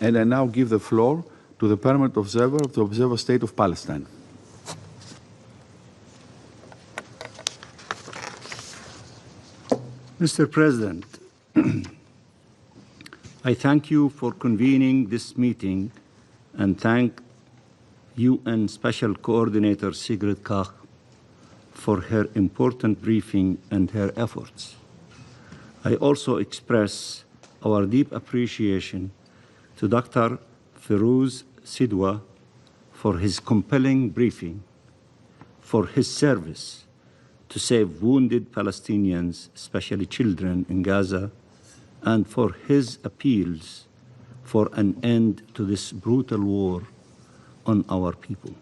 And I now give the floor to the permanent observer of the Observer State of Palestine. Mr. President, I thank you for convening this meeting and thank UN Special Coordinator Sigrid Kaag for her important briefing and her efforts. I also express our deep appreciation to Dr. Ferouz Sidwa for his compelling briefing, for his service to save wounded Palestinians, especially children in Gaza, and for his appeals for an end to this brutal war on our people.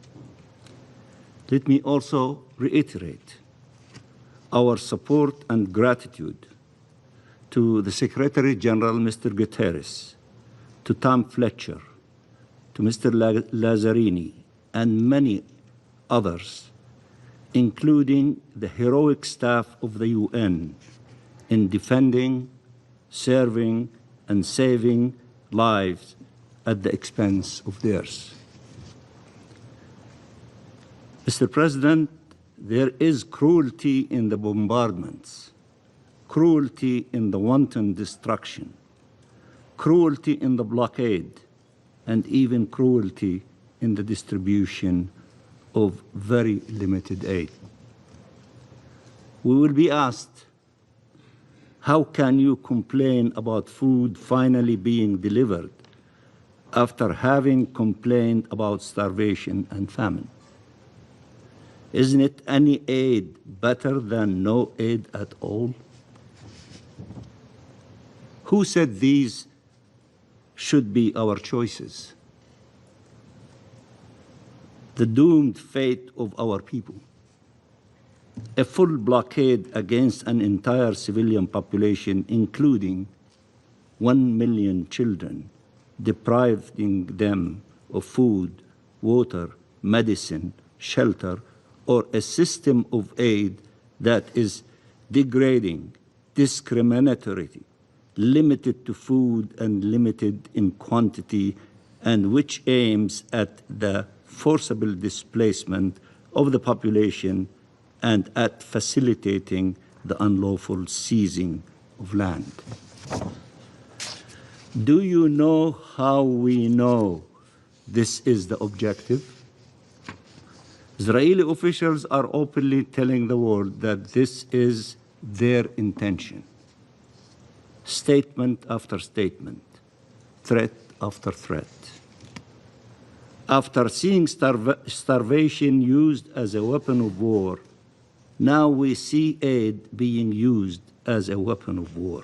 Let me also reiterate our support and gratitude to the Secretary General, Mr. Guterres, to Tom Fletcher, to Mr. Lazzarini, and many others, including the heroic staff of the UN in defending, serving, and saving lives at the expense of theirs. Mr. President, there is cruelty in the bombardments, cruelty in the wanton destruction, cruelty in the blockade, and even cruelty in the distribution of very limited aid. We will be asked, how can you complain about food finally being delivered after having complained about starvation and famine? Isn't it any aid better than no aid at all? Who said these should be our choices? The doomed fate of our people. A full blockade against an entire civilian population, including 1 million children, depriving them of food, water, medicine, shelter, or a system of aid that is degrading, discriminatory, limited to food and limited in quantity, and which aims at the forcible displacement of the population and at facilitating the unlawful seizing of land. Do you know how we know this is the objective? Israeli officials are openly telling the world that this is their intention. Statement after statement, threat after threat. After seeing starvation used as a weapon of war, now we see aid being used as a weapon of war.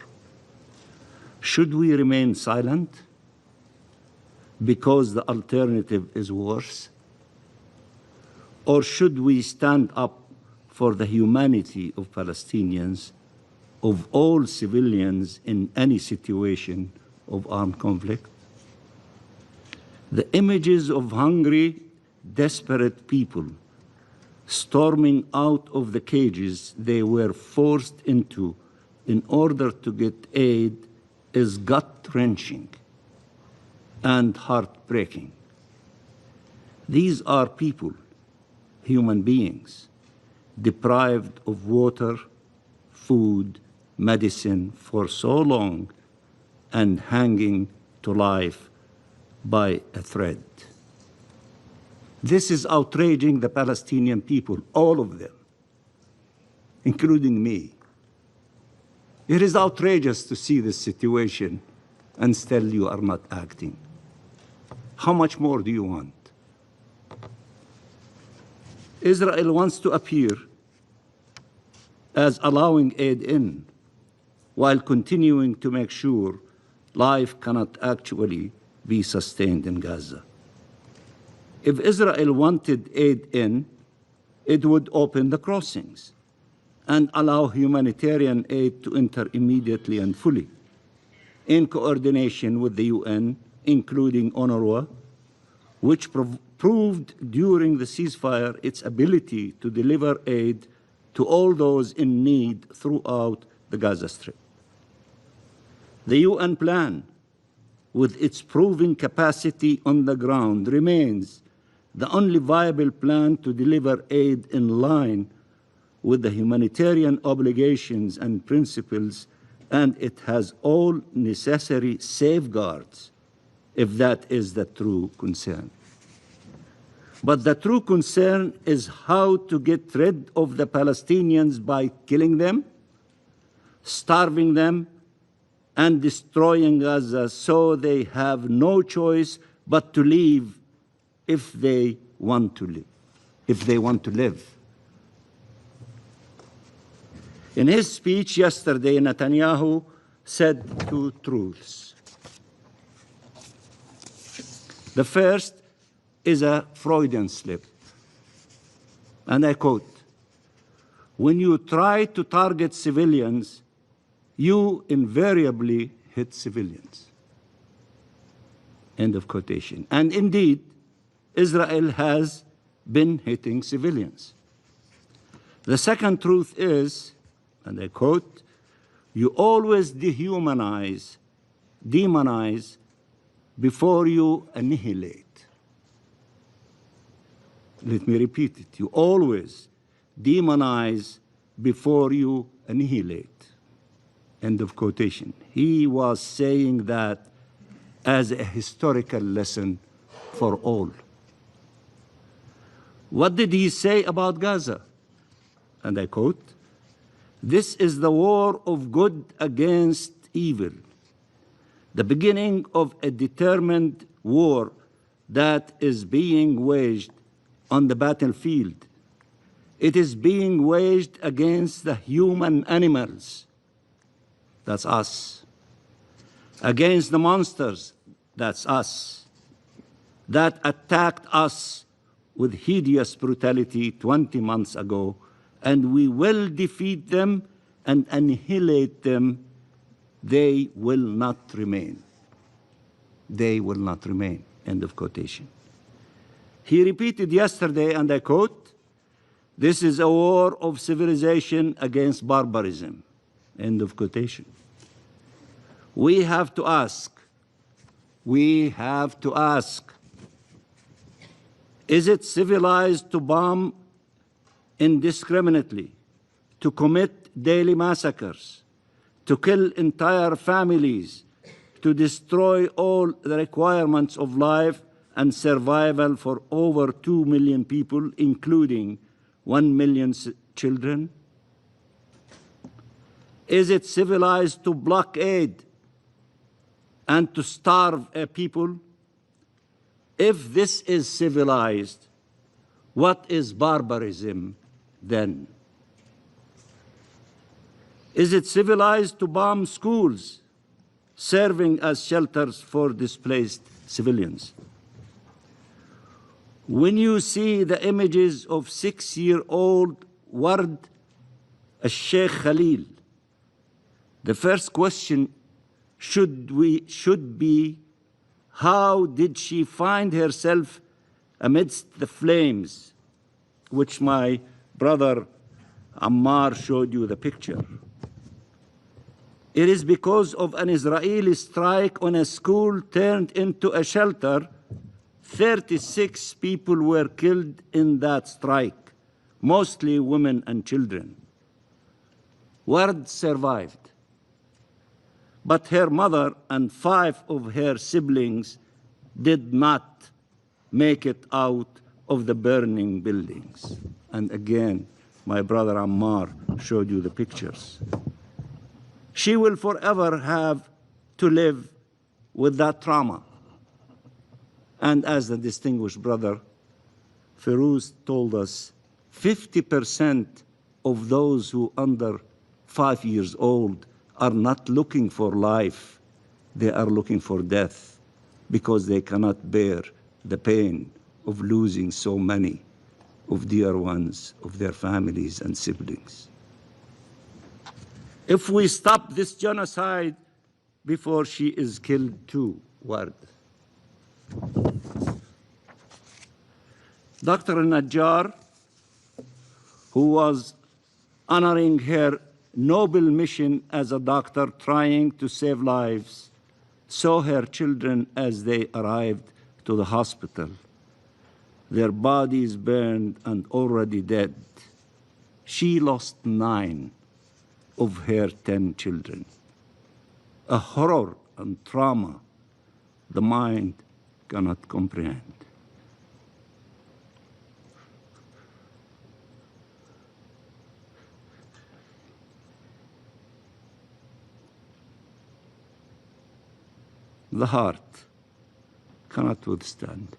Should we remain silent because the alternative is worse? Or should we stand up for the humanity of Palestinians, of all civilians in any situation of armed conflict? The images of hungry, desperate people storming out of the cages they were forced into in order to get aid is gut-wrenching and heartbreaking. These are people, human beings, deprived of water, food, medicine for so long and hanging to life by a thread. This is outraging the Palestinian people, all of them, including me. It is outrageous to see this situation and still you are not acting. How much more do you want? Israel wants to appear as allowing aid in, while continuing to make sure life cannot actually be sustained in Gaza. If Israel wanted aid in, it would open the crossings and allow humanitarian aid to enter immediately and fully, in coordination with the UN, including UNRWA, which proved during the ceasefire its ability to deliver aid to all those in need throughout the Gaza Strip. The UN plan, with its proven capacity on the ground, remains the only viable plan to deliver aid in line with the humanitarian obligations and principles, and it has all necessary safeguards if that is the true concern. But the true concern is how to get rid of the Palestinians by killing them, starving them, and destroying Gaza so they have no choice but to leave if they want to live. In his speech yesterday, Netanyahu said two truths. The first is a Freudian slip, and I quote, "When you try to target civilians, you invariably hit civilians." End of quotation. And indeed, Israel has been hitting civilians. The second truth is, and I quote, "You always demonize before you annihilate." Let me repeat it. You always demonize before you annihilate. End of quotation. He was saying that as a historical lesson for all. What did he say about Gaza? And I quote, "This is the war of good against evil, the beginning of a determined war that is being waged on the battlefield. It is being waged against the human animals," that's us, "against the monsters," that's us, "that attacked us with hideous brutality 20 months ago, and we will defeat them and annihilate them. They will not remain. They will not remain." End of quotation. He repeated yesterday, and I quote, "This is a war of civilization against barbarism." End of quotation. We have to ask, is it civilized to bomb indiscriminately, to commit daily massacres, to kill entire families, to destroy all the requirements of life and survival for over 2 million people, including 1 million children? Is it civilized to blockade and to starve a people? If this is civilized, what is barbarism then? Is it civilized to bomb schools, serving as shelters for displaced civilians? When you see the images of 6-year-old Ward al-Sheikh Khalil, the first question should be, how did she find herself amidst the flames, which my brother Ammar showed you the picture? It is because of an Israeli strike on a school turned into a shelter. 36 people were killed in that strike, mostly women and children. Ward survived, but her mother and 5 of her siblings did not make it out of the burning buildings. And again, my brother Ammar showed you the pictures. She will forever have to live with that trauma. And as the distinguished brother Ferouz told us, 50% of those who are under 5 years old are not looking for life. They are looking for death because they cannot bear the pain of losing so many of dear ones, of their families and siblings. If we stop this genocide before she is killed too, Ward. Dr. Najjar, who was honoring her noble mission as a doctor trying to save lives, saw her children as they arrived to the hospital, their bodies burned and already dead. She lost 9 of her 10 children. A horror and trauma the mind cannot comprehend. The heart cannot withstand.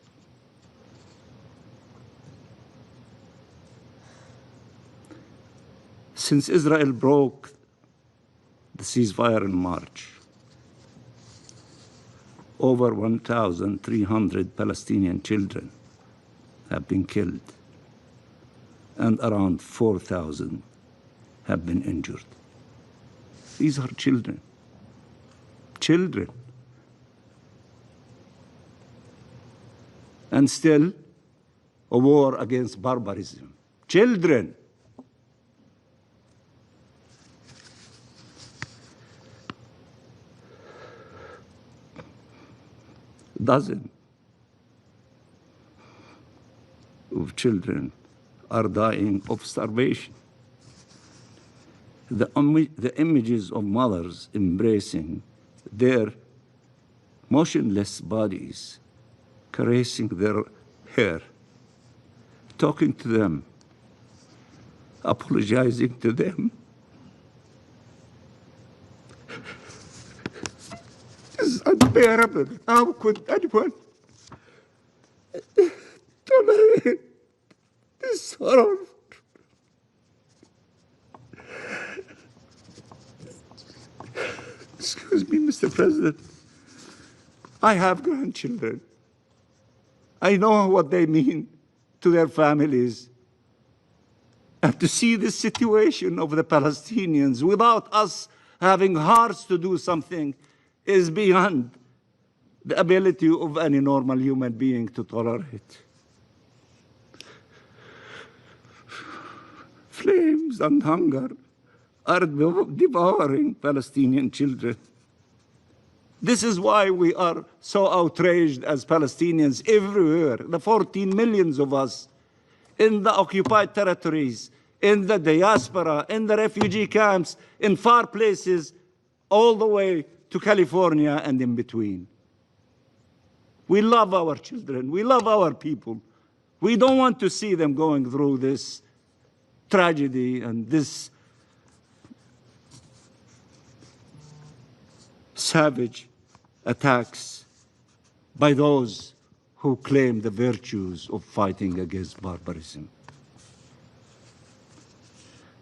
Since Israel broke the ceasefire in March, over 1,300 Palestinian children have been killed, and around 4,000 have been injured. These are children. Children. And still, a war against barbarism. Children. Dozens of children are dying of starvation. The images of mothers embracing their motionless bodies, caressing their hair, talking to them, apologizing to them. This is unbearable. How could anyone tolerate this horror? Excuse me, Mr. President. I have grandchildren. I know what they mean to their families. And to see this situation of the Palestinians without us having hearts to do something is beyond the ability of any normal human being to tolerate. Flames and hunger are devouring Palestinian children. This is why we are so outraged as Palestinians everywhere, the 14 millions of us in the occupied territories, in the diaspora, in the refugee camps, in far places, all the way to California and in between. We love our children. We love our people. We don't want to see them going through this tragedy and this savage attacks by those who claim the virtues of fighting against barbarism.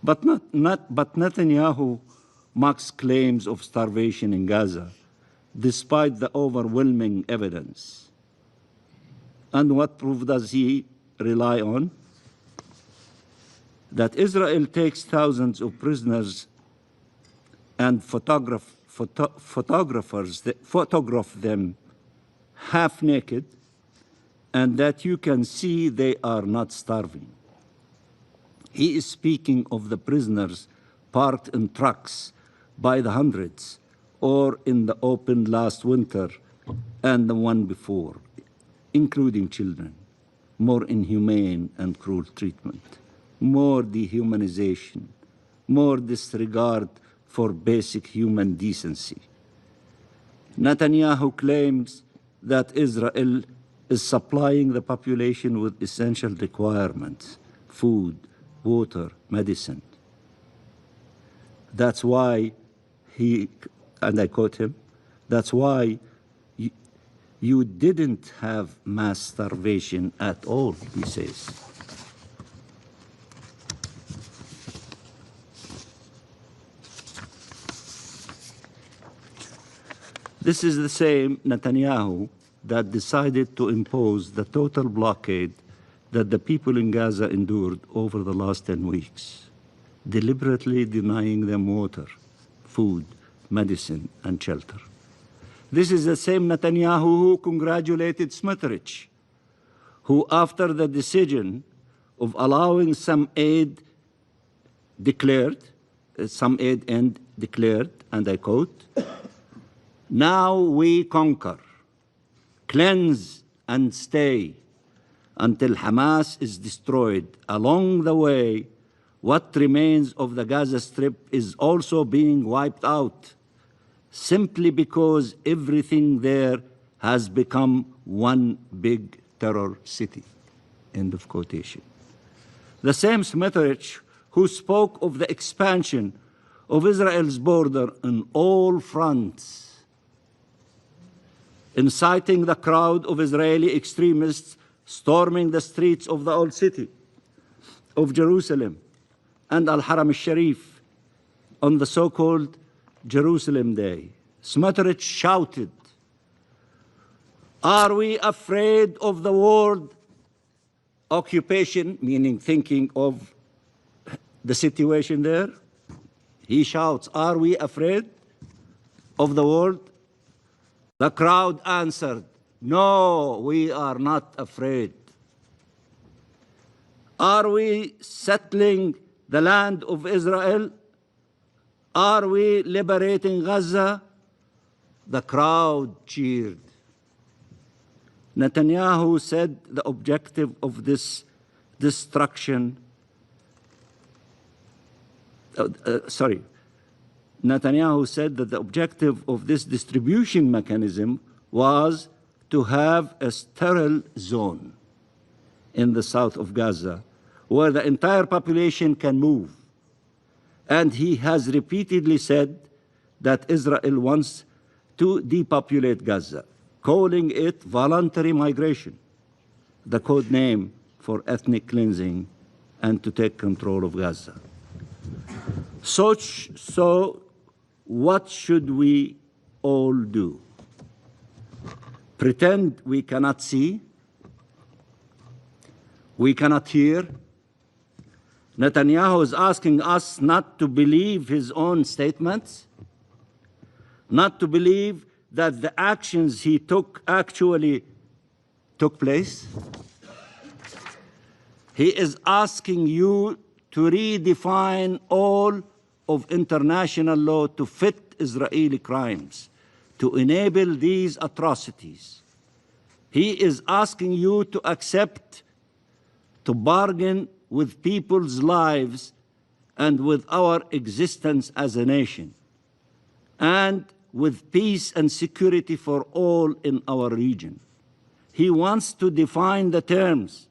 But Netanyahu makes claims of starvation in Gaza, despite the overwhelming evidence. And what proof does he rely on? That Israel takes thousands of prisoners and photographers photograph them half naked, and that you can see they are not starving. He is speaking of the prisoners parked in trucks by the hundreds, or in the open last winter and the one before, including children. More inhumane and cruel treatment, more dehumanization, more disregard for basic human decency. Netanyahu claims that Israel is supplying the population with essential requirements, food, water, medicine. That's why he, and I quote him, that's why you didn't have mass starvation at all, he says. This is the same Netanyahu that decided to impose the total blockade that the people in Gaza endured over the last 10 weeks, deliberately denying them water, food, medicine, and shelter. This is the same Netanyahu who congratulated Smotrich, who, after the decision of allowing some aid end declared, and I quote, Now we conquer, cleanse and stay until Hamas is destroyed. Along the way, what remains of the Gaza Strip is also being wiped out, simply because everything there has become one big terror city. End of quotation. The same Smotrich who spoke of the expansion of Israel's border on all fronts, inciting the crowd of Israeli extremists storming the streets of the old city of Jerusalem and Al-Haram al-Sharif on the so-called Jerusalem Day. Smotrich shouted, "Are we afraid of the world occupation," meaning thinking of the situation there? He shouts, "Are we afraid of the world?" The crowd answered, "No, we are not afraid." Are we settling the land of Israel? Are we liberating Gaza? The crowd cheered. Netanyahu said the objective of this destruction, Netanyahu said that the objective of this distribution mechanism was to have a sterile zone in the south of Gaza where the entire population can move. And he has repeatedly said that Israel wants to depopulate Gaza, calling it voluntary migration, the code name for ethnic cleansing, and to take control of Gaza. So what should we all do? Pretend we cannot see? We cannot hear? Netanyahu is asking us not to believe his own statements, not to believe that the actions he took actually took place. He is asking you to redefine all of international law to fit Israeli crimes, to enable these atrocities. He is asking you to accept, to bargain with people's lives and with our existence as a nation, and with peace and security for all in our region. He wants to define the terms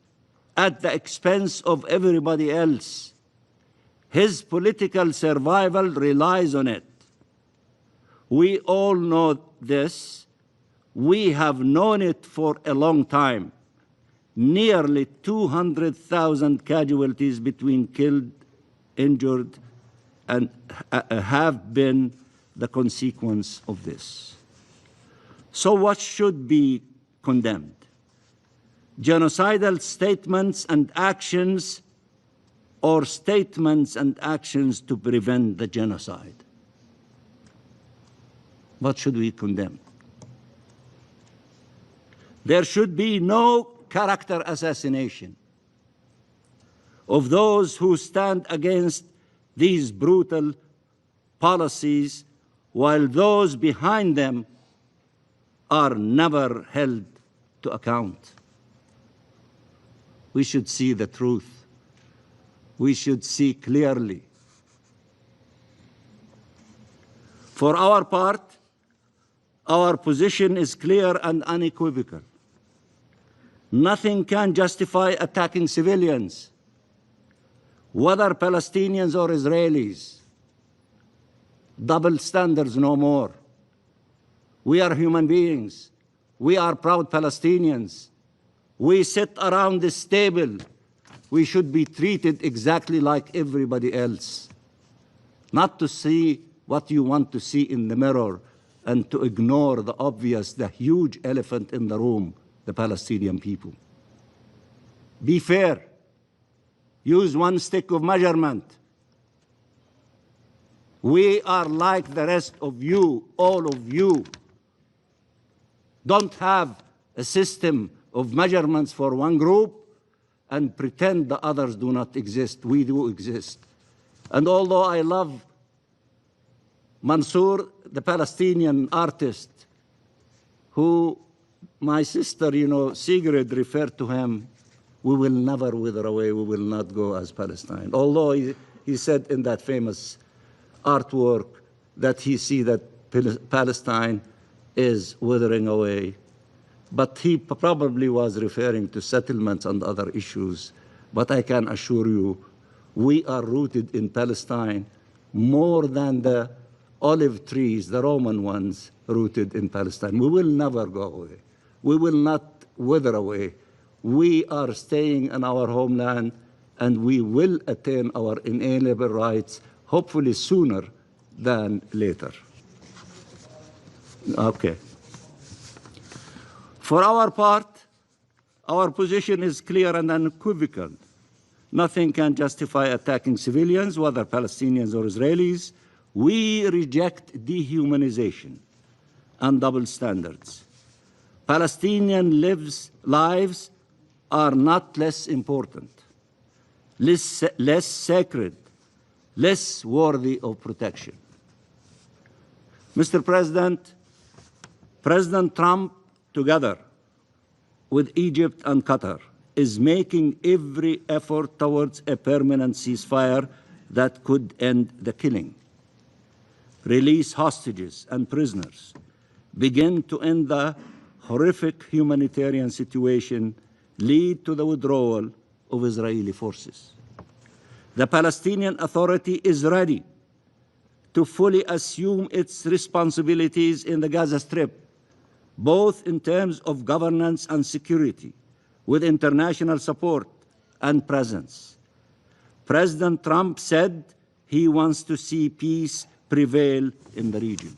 at the expense of everybody else. His political survival relies on it. We all know this. We have known it for a long time. Nearly 200,000 casualties between killed, injured, and have been the consequence of this. So what should be condemned? Genocidal statements and actions, or statements and actions to prevent the genocide? What should we condemn? There should be no character assassination of those who stand against these brutal policies, while those behind them are never held to account. We should see the truth. We should see clearly. For our part, our position is clear and unequivocal. Nothing can justify attacking civilians, whether Palestinians or Israelis. Double standards no more. We are human beings. We are proud Palestinians. We sit around this table. We should be treated exactly like everybody else. Not to see what you want to see in the mirror and to ignore the obvious, the huge elephant in the room, the Palestinian people. Be fair. Use one stick of measurement. We are like the rest of you, all of you. Don't have a system of measurements for one group and pretend the others do not exist. We do exist. And although I love Mansour, the Palestinian artist, who my sister, Sigrid referred to him, we will never wither away, we will not go as Palestine. Although he said in that famous artwork that he see that Palestine is withering away. But he probably was referring to settlements and other issues. But I can assure you, we are rooted in Palestine more than the olive trees, the Roman ones, rooted in Palestine. We will never go away. We will not wither away. We are staying in our homeland, and we will attain our inalienable rights, hopefully sooner than later. Okay. For our part, our position is clear and unequivocal. Nothing can justify attacking civilians, whether Palestinians or Israelis. We reject dehumanization and double standards. Palestinian lives are not less important, less sacred, less worthy of protection. Mr. President, President Trump, together with Egypt and Qatar, is making every effort towards a permanent ceasefire that could end the killing, release hostages and prisoners, begin to end the horrific humanitarian situation, lead to the withdrawal of Israeli forces. The Palestinian Authority is ready to fully assume its responsibilities in the Gaza Strip, both in terms of governance and security, with international support and presence. President Trump said he wants to see peace prevail in the region.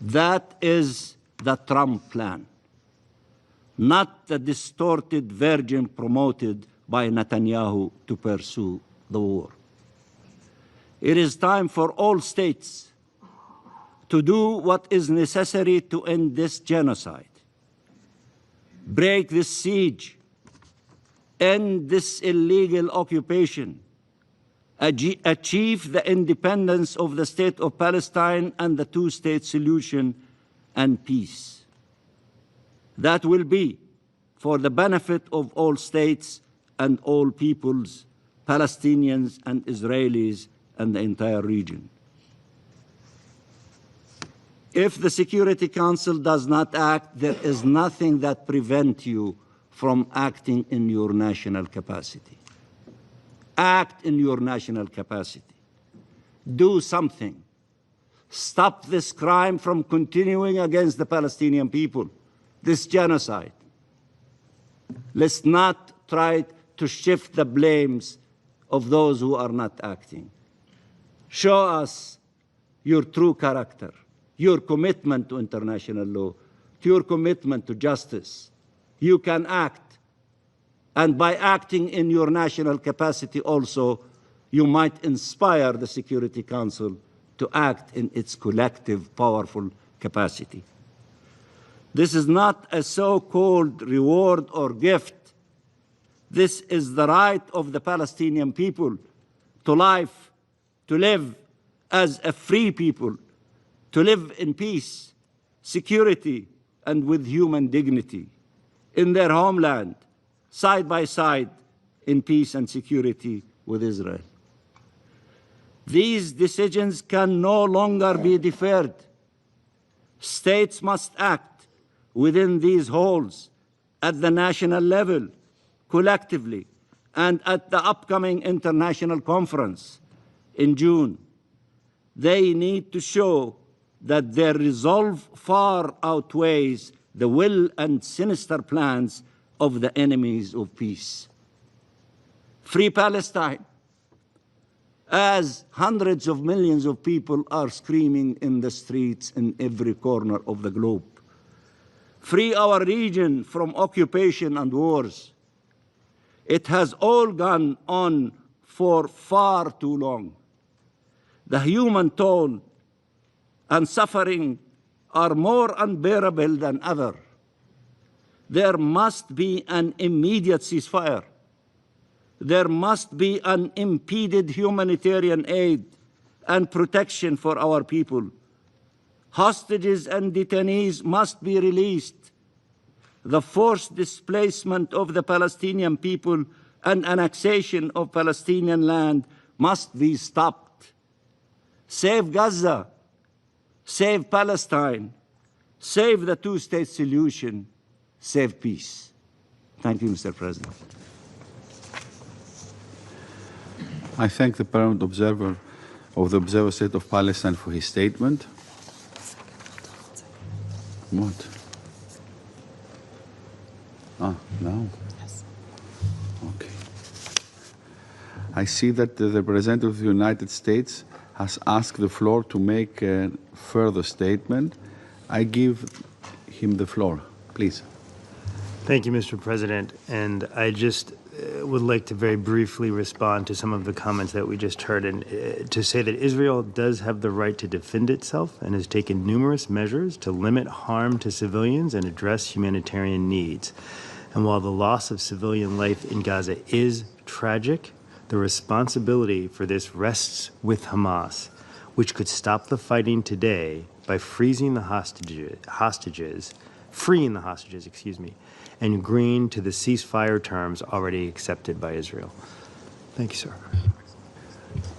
That is the Trump plan, not the distorted version promoted by Netanyahu to pursue the war. It is time for all states to do what is necessary to end this genocide, break this siege, end this illegal occupation, achieve the independence of the state of Palestine and the two-state solution and peace. That will be for the benefit of all states and all peoples, Palestinians and Israelis and the entire region. If the Security Council does not act, there is nothing that prevents you from acting in your national capacity. Act in your national capacity. Do something. Stop this crime from continuing against the Palestinian people, this genocide. Let's not try to shift the blames of those who are not acting. Show us your true character, your commitment to international law, your commitment to justice. You can act. And by acting in your national capacity also, you might inspire the Security Council to act in its collective, powerful capacity. This is not a so-called reward or gift. This is the right of the Palestinian people to life, to live as a free people, to live in peace, security, and with human dignity in their homeland, side by side, in peace and security with Israel. These decisions can no longer be deferred. States must act within these halls at the national level, collectively, and at the upcoming international conference in June. They need to show that their resolve far outweighs the will and sinister plans of the enemies of peace. Free Palestine, as hundreds of millions of people are screaming in the streets in every corner of the globe. Free our region from occupation and wars. It has all gone on for far too long. The human toll and suffering are more unbearable than ever. There must be an immediate ceasefire. There must be unimpeded humanitarian aid and protection for our people. Hostages and detainees must be released. The forced displacement of the Palestinian people and annexation of Palestinian land must be stopped. Save Gaza, save Palestine, save the two-state solution, save peace. Thank you, Mr. President. I thank the permanent observer of the Observer State of Palestine for his statement. What? Ah, no? Yes. Okay. I see that the representative of the United States has asked the floor to make a further statement. I give him the floor, please. Thank you, Mr. President. And I just would like to very briefly respond to some of the comments that we just heard, and to say that Israel does have the right to defend itself and has taken numerous measures to limit harm to civilians and address humanitarian needs. And while the loss of civilian life in Gaza is tragic, the responsibility for this rests with Hamas, which could stop the fighting today by freeing the hostages, and agreeing to the ceasefire terms already accepted by Israel. Thank you, sir.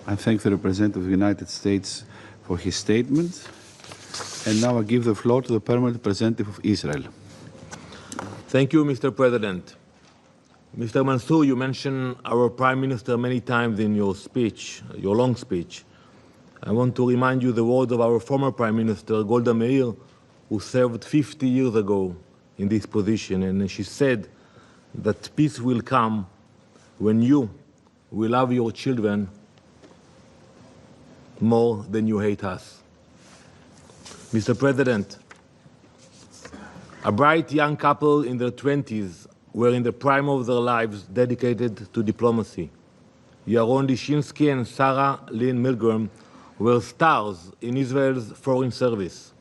I thank the representative of the United States for his statement. And now I give the floor to the permanent representative of Israel. Thank you, Mr. President. Mr. Mansour, you mentioned our Prime Minister many times in your speech, your long speech. I want to remind you the words of our former Prime Minister, Golda Meir, who served 50 years ago in this position, and she said that peace will come when you will love your children more than you hate us. Mr. President, a bright young couple in their 20s were in the prime of their lives dedicated to diplomacy. Yaron Lishinsky and Sarah Lynn Milgram were stars in Israel's foreign service,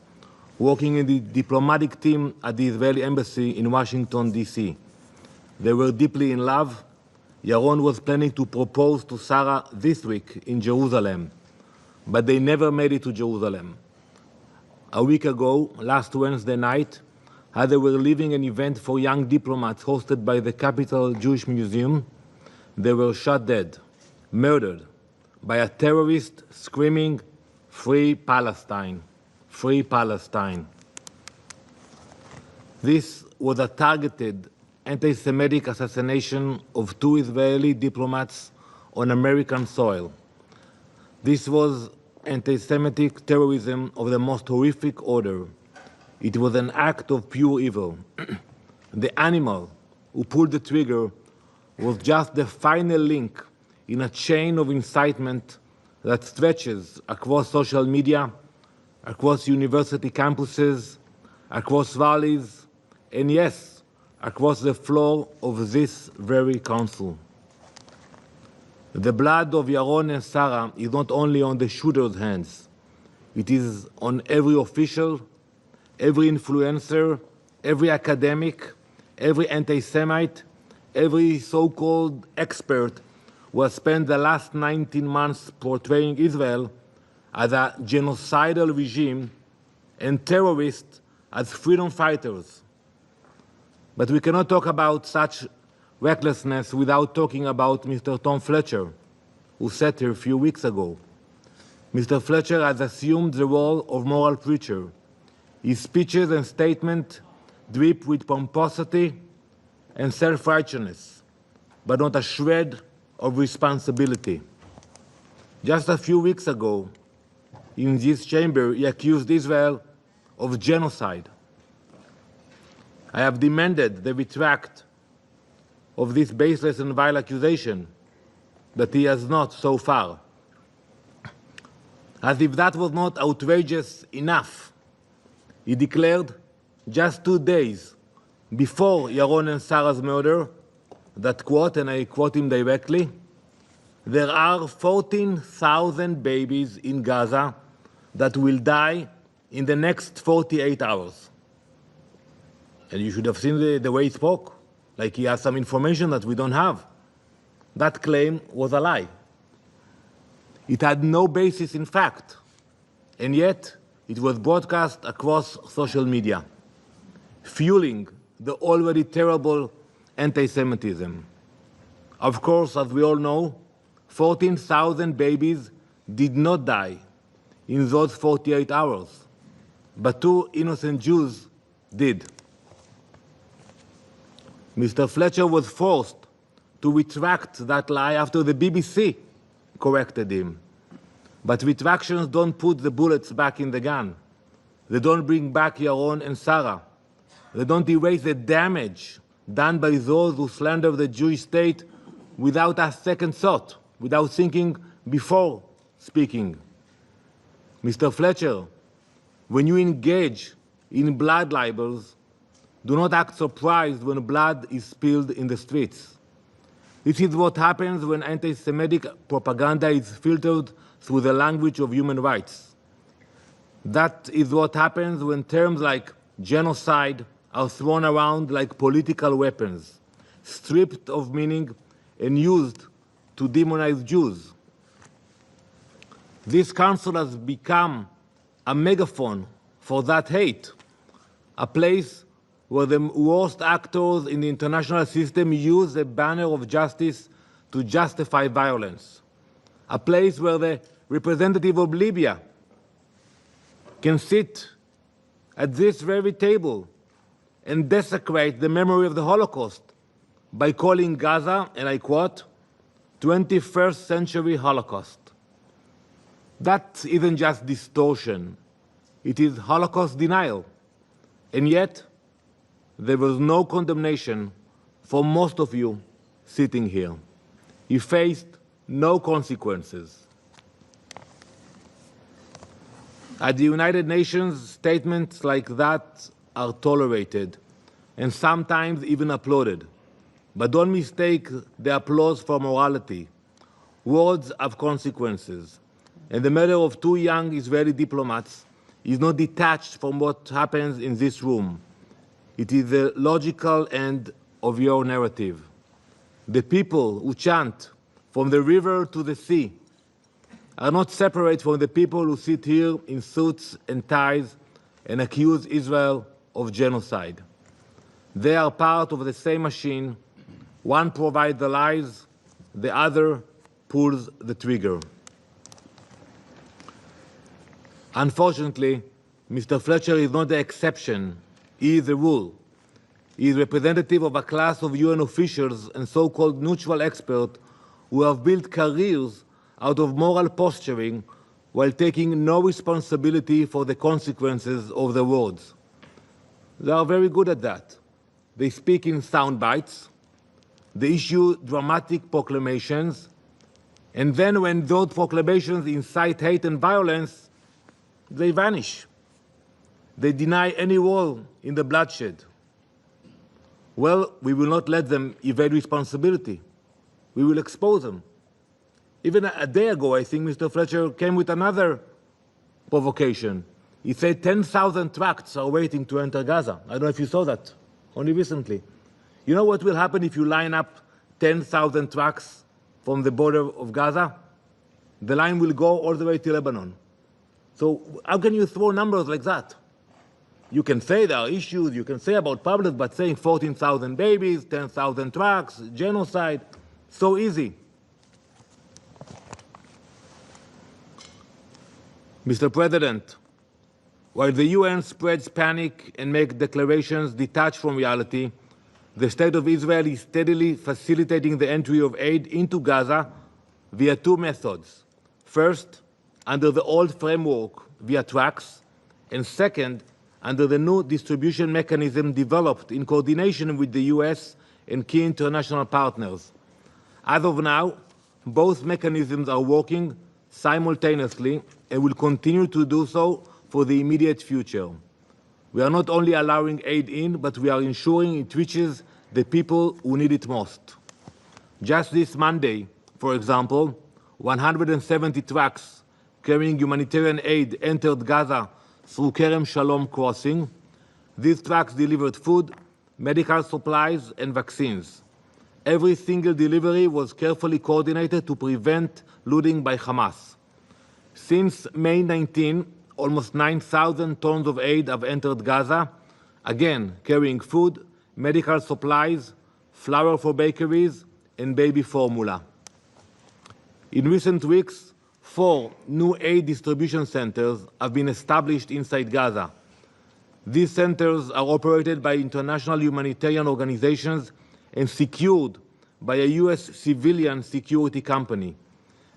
working in the diplomatic team at the Israeli embassy in Washington, D.C. They were deeply in love. Yaron was planning to propose to Sarah this week in Jerusalem, but they never made it to Jerusalem. A week ago, last Wednesday night, as they were leaving an event for young diplomats hosted by the Capital Jewish Museum, they were shot dead, murdered by a terrorist screaming, "Free Palestine! Free Palestine." This was a targeted anti-Semitic assassination of two Israeli diplomats on American soil. This was anti-Semitic terrorism of the most horrific order. It was an act of pure evil. The animal who pulled the trigger was just the final link in a chain of incitement that stretches across social media, across university campuses, across valleys, and yes, across the floor of this very council. The blood of Yaron and Sarah is not only on the shooter's hands, it is on every official, every influencer, every academic, every anti-Semite, every so-called expert who has spent the last 19 months portraying Israel as a genocidal regime and terrorists as freedom fighters. But we cannot talk about such recklessness without talking about Mr. Tom Fletcher, who sat here a few weeks ago. Mr. Fletcher has assumed the role of moral preacher. His speeches and statements drip with pomposity and self-righteousness, but not a shred of responsibility. Just a few weeks ago, in this chamber, he accused Israel of genocide. I have demanded the retract of this baseless and vile accusation, but he has not so far. As if that was not outrageous enough, he declared just 2 days before Yaron and Sarah's murder that, quote, and I quote him directly, "There are 14,000 babies in Gaza that will die in the next 48 hours. And you should have seen the way he spoke, like he has some information that we don't have. That claim was a lie. It had no basis in fact, and yet it was broadcast across social media, fueling the already terrible anti-Semitism. Of course, as we all know, 14,000 babies did not die in those 48 hours, but 2 innocent Jews did. Mr. Fletcher was forced to retract that lie after the BBC corrected him. But retractions don't put the bullets back in the gun. They don't bring back Yaron and Sarah. They don't erase the damage done by those who slander the Jewish state without a second thought, without thinking before speaking. Mr. Fletcher, when you engage in blood libels, do not act surprised when blood is spilled in the streets. This is what happens when anti-Semitic propaganda is filtered through the language of human rights. That is what happens when terms like genocide are thrown around like political weapons, stripped of meaning and used to demonize Jews. This council has become a megaphone for that hate, a place where the worst actors in the international system use the banner of justice to justify violence, a place where the representative of Libya can sit at this very table and desecrate the memory of the Holocaust by calling Gaza, and I quote, 21st century Holocaust. That isn't just distortion, it is Holocaust denial. And yet, there was no condemnation for most of you sitting here. You faced no consequences. At the United Nations, statements like that are tolerated and sometimes even applauded. But don't mistake the applause for morality. Words have consequences. And the murder of 2 young Israeli diplomats is not detached from what happens in this room. It is the logical end of your narrative. The people who chant from the river to the sea are not separate from the people who sit here in suits and ties and accuse Israel of genocide. They are part of the same machine. One provides the lies, the other pulls the trigger. Unfortunately, Mr. Fletcher is not the exception. He is the rule. He is representative of a class of UN officials and so-called neutral experts who have built careers out of moral posturing while taking no responsibility for the consequences of their words. They are very good at that. They speak in sound bites, they issue dramatic proclamations, and then when those proclamations incite hate and violence, they vanish. They deny any role in the bloodshed. Well, we will not let them evade responsibility. We will expose them. Even a day ago, I think Mr. Fletcher came with another provocation. He said 10,000 trucks are waiting to enter Gaza. I don't know if you saw that, only recently. You know what will happen if you line up 10,000 trucks from the border of Gaza? The line will go all the way to Lebanon. So how can you throw numbers like that? You can say there are issues, you can say about public, but saying 14,000 babies, 10,000 trucks, genocide, so easy. Mr. President, while the UN spreads panic and makes declarations detached from reality, the State of Israel is steadily facilitating the entry of aid into Gaza via 2 methods. First, under the old framework via trucks, and second, under the new distribution mechanism developed in coordination with the US and key international partners. As of now, both mechanisms are working simultaneously and will continue to do so for the immediate future. We are not only allowing aid in, but we are ensuring it reaches the people who need it most. Just this Monday, for example, 170 trucks carrying humanitarian aid entered Gaza through Kerem Shalom crossing. These trucks delivered food, medical supplies, and vaccines. Every single delivery was carefully coordinated to prevent looting by Hamas. Since May 19, almost 9,000 tons of aid have entered Gaza, again carrying food, medical supplies, flour for bakeries, and baby formula. In recent weeks, 4 new aid distribution centers have been established inside Gaza. These centers are operated by international humanitarian organizations and secured by a U.S. civilian security company.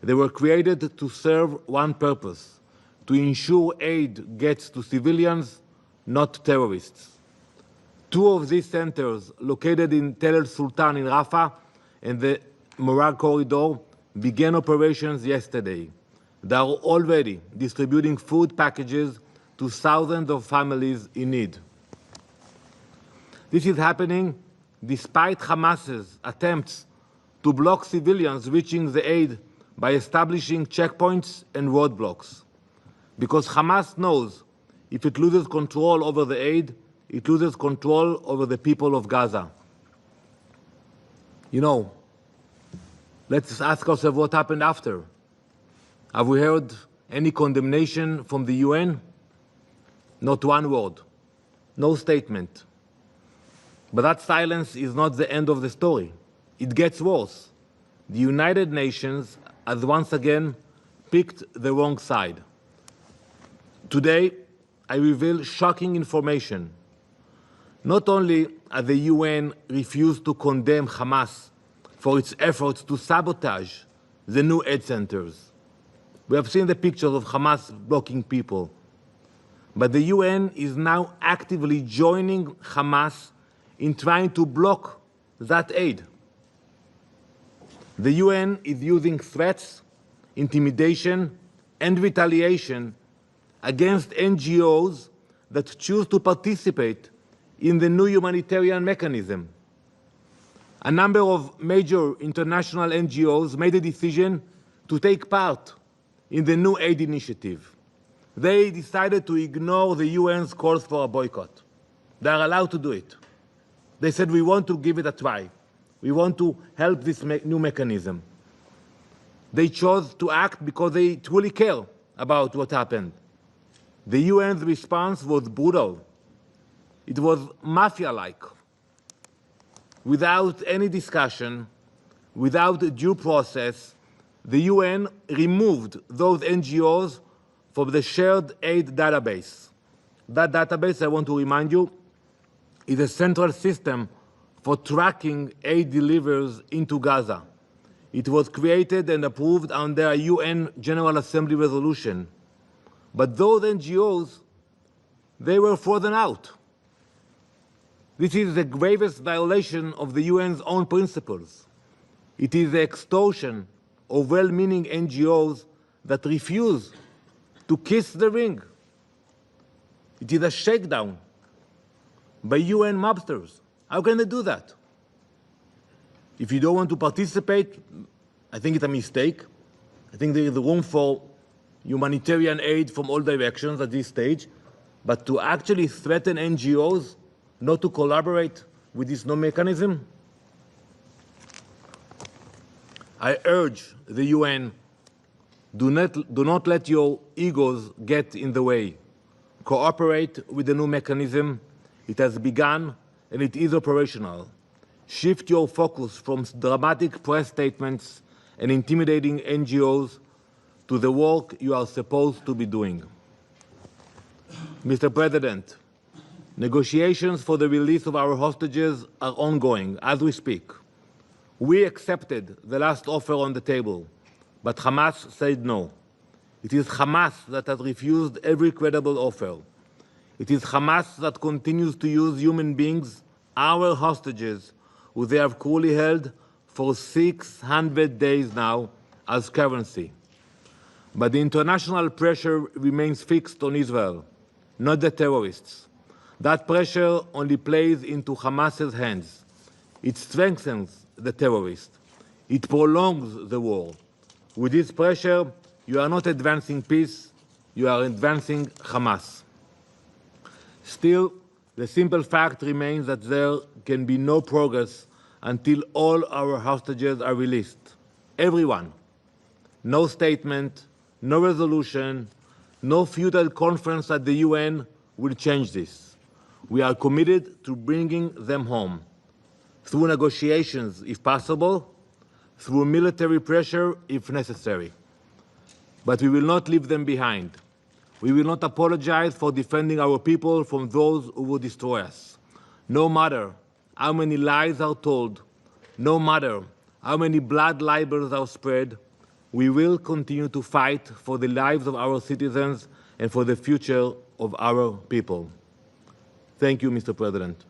They were created to serve one purpose: to ensure aid gets to civilians, not terrorists. 2 of these centers, located in Tel El Sultan in Rafah and the Morag Corridor, began operations yesterday. They are already distributing food packages to thousands of families in need. This is happening despite Hamas's attempts to block civilians reaching the aid by establishing checkpoints and roadblocks. Because Hamas knows if it loses control over the aid, it loses control over the people of Gaza. You know, let's ask ourselves what happened after. Have we heard any condemnation from the UN? Not one word, no statement. But that silence is not the end of the story. It gets worse. The United Nations has once again picked the wrong side. Today, I reveal shocking information. Not only has the UN refused to condemn Hamas for its efforts to sabotage the new aid centers. We have seen the pictures of Hamas blocking people. But the UN is now actively joining Hamas in trying to block that aid. The UN is using threats, intimidation, and retaliation against NGOs that choose to participate in the new humanitarian mechanism. A number of major international NGOs made a decision to take part in the new aid initiative. They decided to ignore the UN's calls for a boycott. They are allowed to do it. They said, we want to give it a try. We want to help this new mechanism. They chose to act because they truly care about what happened. The UN's response was brutal. It was mafia-like. Without any discussion, without due process, the UN removed those NGOs from the shared aid database. That database, I want to remind you, is a central system for tracking aid deliveries into Gaza. It was created and approved under a UN General Assembly resolution. But those NGOs, they were frozen out. This is the gravest violation of the UN's own principles. It is the extortion of well-meaning NGOs that refuse to kiss the ring. It is a shakedown by UN mobsters. How can they do that? If you don't want to participate, I think it's a mistake. I think there is room for humanitarian aid from all directions at this stage, but to actually threaten NGOs not to collaborate with this new mechanism, I urge the UN, do not let your egos get in the way. Cooperate with the new mechanism. It has begun and it is operational. Shift your focus from dramatic press statements and intimidating NGOs to the work you are supposed to be doing. Mr. President, negotiations for the release of our hostages are ongoing as we speak. We accepted the last offer on the table, but Hamas said no. It is Hamas that has refused every credible offer. It is Hamas that continues to use human beings, our hostages, who they have cruelly held for 600 days now, as currency. But the international pressure remains fixed on Israel, not the terrorists. That pressure only plays into Hamas's hands. It strengthens the terrorists. It prolongs the war. With this pressure, you are not advancing peace, you are advancing Hamas. Still, the simple fact remains that there can be no progress until all our hostages are released. Everyone. No statement, no resolution, no futile conference at the UN will change this. We are committed to bringing them home, through negotiations if possible, through military pressure if necessary. But we will not leave them behind. We will not apologize for defending our people from those who will destroy us. No matter how many lies are told, no matter how many blood libels are spread, we will continue to fight for the lives of our citizens and for the future of our people. Thank you, Mr. President.